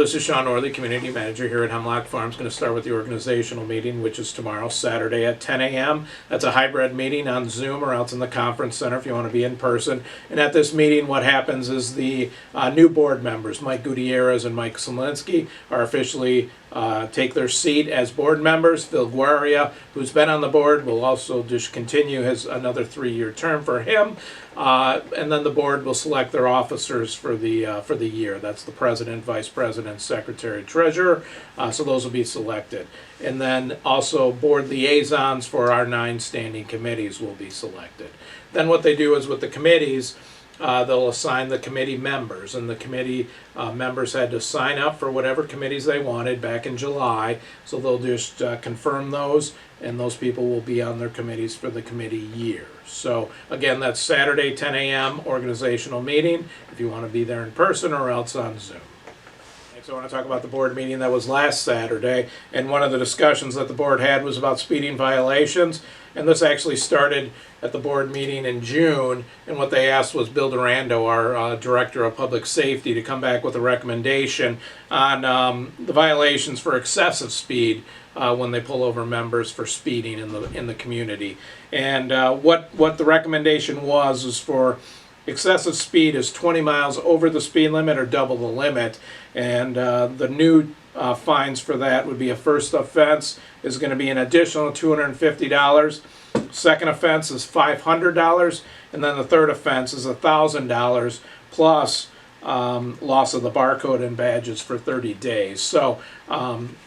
this is Shaun Nordlie, Community Manager here at Hemlock Farms. Going to start with the organizational meeting, which is tomorrow, Saturday at 10 a.m. That's a hybrid meeting on Zoom or else in the conference center if you want to be in person. And at this meeting, what happens is the new board members, Mike Gutierrez and Mike Solinsky, are officially take their seat as board members. Phil Guaria, who's been on the board, will also just continue his another 3-year term for him. And then the board will select their officers for the year. That's the president, vice president, secretary, treasurer. So those will be selected. And then also board liaisons for our 9 standing committees will be selected. Then what they do is with the committees, they'll assign the committee members, and the committee members had to sign up for whatever committees they wanted back in July. So they'll just confirm those, and those people will be on their committees for the committee year. So again, that's Saturday, 10 a.m. organizational meeting if you want to be there in person or else on Zoom. So I want to talk about the board meeting that was last Saturday, and one of the discussions that the board had was about speeding violations, and this actually started at the board meeting in June, and what they asked was Bill Durando, our Director of Public Safety, to come back with a recommendation on the violations for excessive speed when they pull over members for speeding in the community. And what the recommendation was for excessive speed is 20 miles over the speed limit or double the limit. And the new fines for that would be a first offense is going to be an additional $250. Second offense is $500. And then the third offense is $1,000 plus loss of the barcode and badges for 30 days. So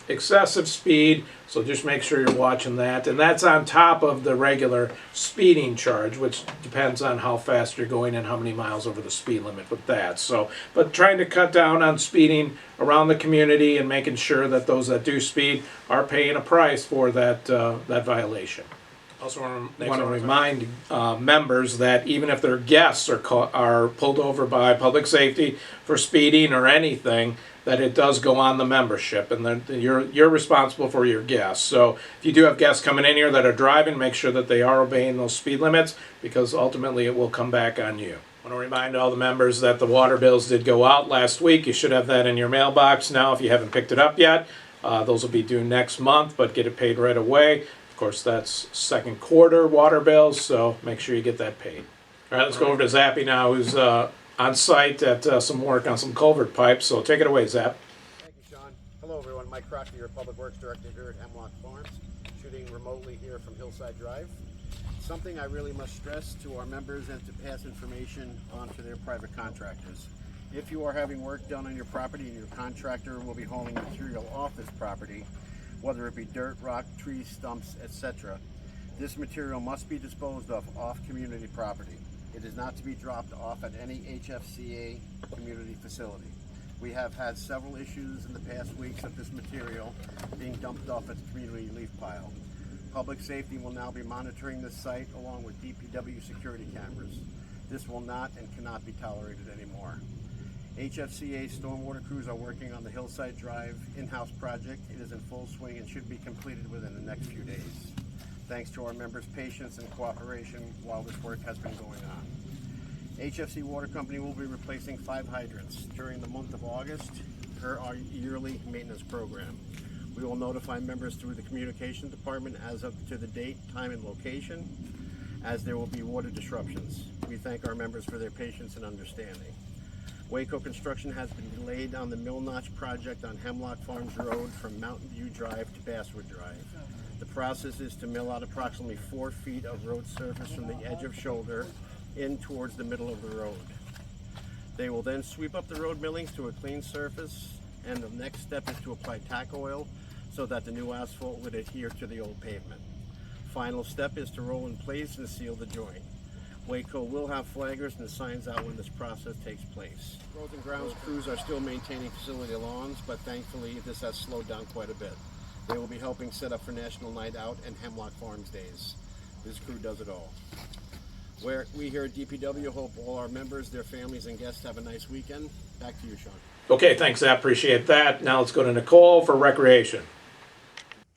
excessive speed, so just make sure you're watching that. And that's on top of the regular speeding charge, which depends on how fast you're going and how many miles over the speed limit with that. So, but trying to cut down on speeding around the community and making sure that those that do speed are paying a price for that violation. Also want to remind members that even if their guests are pulled over by public safety for speeding or anything, that it does go on the membership, and then you're responsible for your guests. So if you do have guests coming in here that are driving, make sure that they are obeying those speed limits, because ultimately it will come back on you. I want to remind all the members that the water bills did go out last week. You should have that in your mailbox now if you haven't picked it up yet. Those will be due next month, but get it paid right away. Of course, that's second quarter water bills, so make sure you get that paid. All right, let's go over to Zappy now, who's on site at some work on some culvert pipes. So take it away, Zap. Thank you, Shaun. Hello, everyone. Mike Crockett, your Public Works Director here at Hemlock Farms, shooting remotely here from Hillside Drive. Something I really must stress to our members and to pass information on to their private contractors. If you are having work done on your property and your contractor will be hauling material off this property, whether it be dirt, rock, trees, stumps, etc., this material must be disposed of off community property. It is not to be dropped off at any HFCA community facility. We have had several issues in the past weeks of this material being dumped off at the community leaf pile. Public safety will now be monitoring this site along with DPW security cameras. This will not and cannot be tolerated anymore. HFCA stormwater crews are working on the Hillside Drive in-house project. It is in full swing and should be completed within the next few days. Thanks to our members' patience and cooperation while this work has been going on. HFC Water Company will be replacing 5 hydrants during the month of August per our yearly maintenance program. We will notify members through the communication department as of to the date, time, and location, as there will be water disruptions. We thank our members for their patience and understanding. Waco construction has been delayed on the Mill Notch project on Hemlock Farms Road from Mountain View Drive to Basswood Drive. The process is to mill out approximately 4 feet of road surface from the edge of shoulder in towards the middle of the road. They will then sweep up the road millings to a clean surface, and the next step is to apply tack oil so that the new asphalt would adhere to the old pavement. Final step is to roll in place and seal the joint. Waco will have flaggers and signs out when this process takes place. Roads and grounds crews are still maintaining facility lawns, but thankfully this has slowed down quite a bit. They will be helping set up for National Night Out and Hemlock Farms Days. This crew does it all. We here at DPW hope all our members, their families, and guests have a nice weekend. Back to you, Shaun. Okay, thanks, Zap. Appreciate that. Now let's go to Nicole for recreation.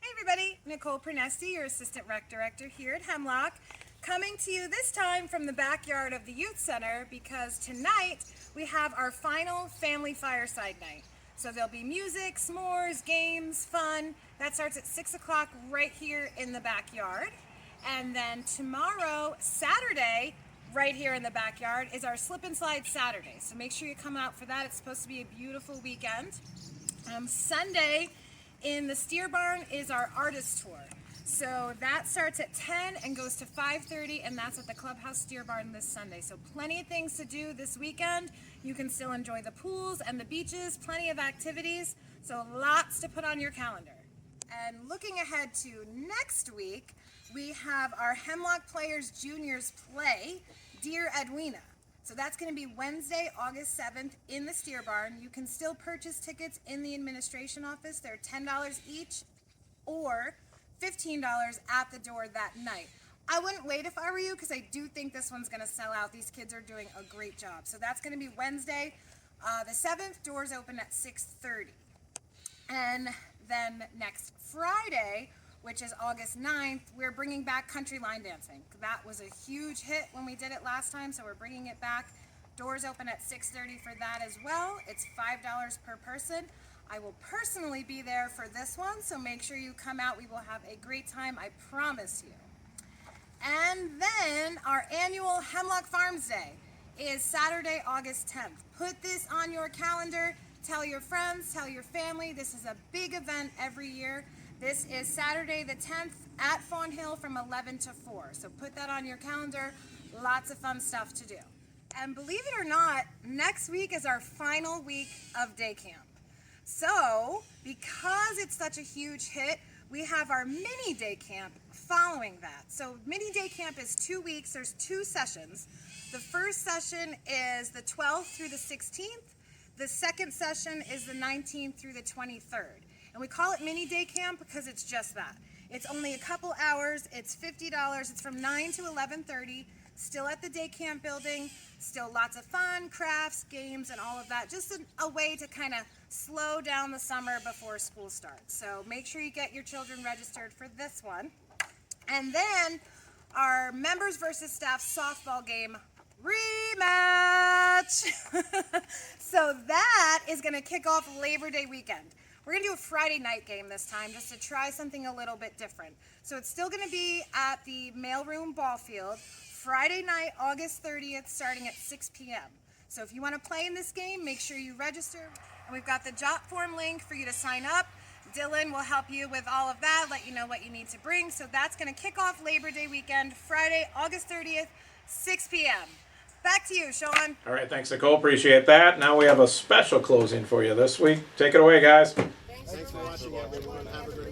Hey, everybody. Nicole Pernesti, your Assistant Rec Director here at Hemlock. Coming to you this time from the backyard of the Youth Center, because tonight we have our final family fireside night. So there'll be music, s'mores, games, fun. That starts at 6 o'clock right here in the backyard. And then tomorrow, Saturday, right here in the backyard, is our Slip and Slide Saturday. So make sure you come out for that. It's supposed to be a beautiful weekend. Sunday in the Steer Barn is our artist tour. So that starts at 10 and goes to 5:30, and that's at the Clubhouse Steer Barn this Sunday. So plenty of things to do this weekend. You can still enjoy the pools and the beaches, plenty of activities. So lots to put on your calendar. And looking ahead to next week, we have our Hemlock Players Juniors play, Dear Edwina. So that's going to be Wednesday, August 7th in the Steer Barn. You can still purchase tickets in the administration office. They're $10 each or $15 at the door that night. I wouldn't wait if I were you, because I do think this one's going to sell out. These kids are doing a great job. So that's going to be Wednesday, the 7th. Doors open at 6:30. And then next Friday, which is August 9th, we're bringing back country line dancing. That was a huge hit when we did it last time, so we're bringing it back. Doors open at 6:30 for that as well. It's $5 per person. I will personally be there for this one, so make sure you come out. We will have a great time, I promise you. And then our annual Hemlock Farms Day is Saturday, August 10th. Put this on your calendar. Tell your friends, tell your family. This is a big event every year. This is Saturday the 10th at Fawn Hill from 11 to 4. So put that on your calendar. Lots of fun stuff to do. And believe it or not, next week is our final week of day camp. So because it's such a huge hit, we have our mini day camp following that. So mini day camp is 2 weeks. There's 2 sessions. The first session is the 12th through the 16th. The second session is the 19th through the 23rd. And we call it mini day camp because it's just that. It's only a couple hours. It's $50. It's from 9 to 11:30. Still at the day camp building. Still lots of fun, crafts, games, and all of that. Just a way to kind of slow down the summer before school starts. So make sure you get your children registered for this one. And then our members versus staff softball game rematch. So that is going to kick off Labor Day weekend. We're going to do a Friday night game this time just to try something a little bit different. So it's still going to be at the mailroom ball field Friday night, August 30th, starting at 6 p.m. So if you want to play in this game, make sure you register. And we've got the Jot Form link for you to sign up. Dylan will help you with all of that, let you know what you need to bring. So that's going to kick off Labor Day weekend, Friday, August 30th, 6 p.m. Back to you, Shaun. All right, thanks, Nicole. Appreciate that. Now we have a special closing for you this week. Take it away, guys. Thanks for watching, everyone. Have a good